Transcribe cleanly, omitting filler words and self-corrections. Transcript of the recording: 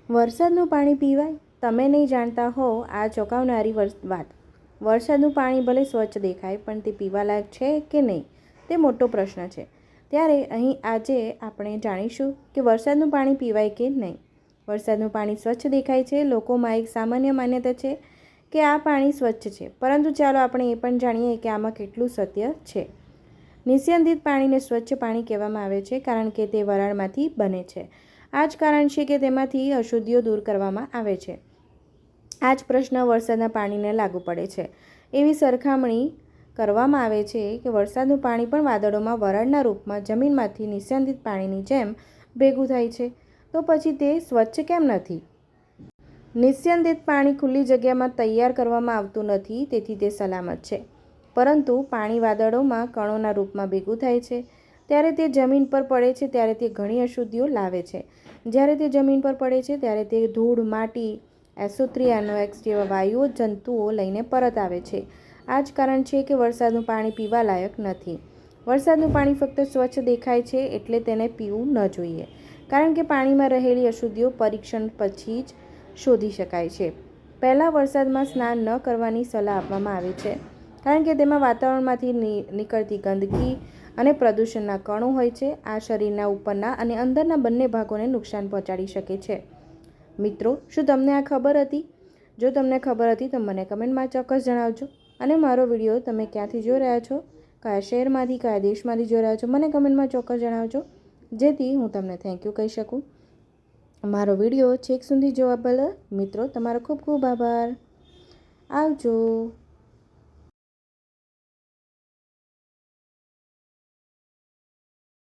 વરસાદનું પાણી પીવાય? તમે નહીં જાણતા હો આ ચોંકાવનારી વાત. વરસાદનું પાણી ભલે સ્વચ્છ દેખાય, પણ તે પીવાલાયક છે કે નહીં, તે મોટો પ્રશ્ન છે. ત્યારે અહીં આજે આપણે જાણીશું કે વરસાદનું પાણી પીવાય કે નહીં. વરસાદનું પાણી સ્વચ્છ દેખાય છે. લોકોમાં એક સામાન્ય માન્યતા છે કે આ પાણી સ્વચ્છ છે, પરંતુ ચાલો આપણે એ પણ જાણીએ કે આમાં કેટલું સત્ય છે. નિસ્યંદિત પાણીને સ્વચ્છ પાણી કહેવામાં આવે છે કારણ કે તે વરાળમાંથી બને છે. આ જ કારણ છે કે તેમાંથી અશુદ્ધિઓ દૂર કરવામાં આવે છે. આ જ પ્રશ્ન વરસાદના પાણીને લાગુ પડે છે. એવી સરખામણી કરવામાં આવે છે કે વરસાદનું પાણી પણ વાદળોમાં વરાળના રૂપમાં જમીનમાંથી નિસ્યંદિત પાણીની જેમ ભેગું થાય છે. તો પછી તે સ્વચ્છ કેમ નથી? નિસ્યંદિત પાણી ખુલ્લી જગ્યામાં તૈયાર કરવામાં આવતું નથી, તેથી તે સલામત છે. પરંતુ પાણી વાદળોમાં કણોના રૂપમાં ભેગું થાય છે. ત્યારે તે જમીન પર પડે છે ત્યારે તે ઘણી અશુદ્ધિઓ લાવે છે. જ્યારે તે જમીન પર પડે છે ત્યારે તે ધૂળ, માટી, SO3, NOx જેવા વાયુઓ, જંતુઓ લઈને પરત આવે છે. આ જ કારણ છે કે વરસાદનું પાણી પીવા લાયક નથી. વરસાદનું પાણી ફક્ત સ્વચ્છ દેખાય છે એટલે તેને પીવું ન જોઈએ, કારણ કે પાણીમાં રહેલી અશુદ્ધિઓ પરીક્ષણ પછી જ શોધી શકાય છે. પહેલાં વરસાદમાં સ્નાન ન કરવાની સલાહ આપવામાં આવે છે, કારણ કે તેમાં વાતાવરણમાંથી નીકળતી ગંદકી અને પ્રદૂષણના કણો હોય છે. આ શરીરના ઉપરના અને અંદરના બંને ભાગોને નુકસાન પહોંચાડી શકે છે. મિત્રો, શું તમને આ ખબર હતી? જો તમને ખબર હતી તો મને કમેન્ટમાં ચોક્કસ જણાવજો. અને મારો વિડીયો તમે ક્યાંથી જોઈ રહ્યા છો, કયા શહેરમાંથી, કયા દેશમાંથી જોઈ રહ્યા છો, મને કમેન્ટમાં ચોક્કસ જણાવજો, જેથી હું તમને થેન્ક યુ કહી શકું. મારો વિડીયો છેક સુધી જોવા બદલ મિત્રો તમારો ખૂબ ખૂબ આભાર. આવજો.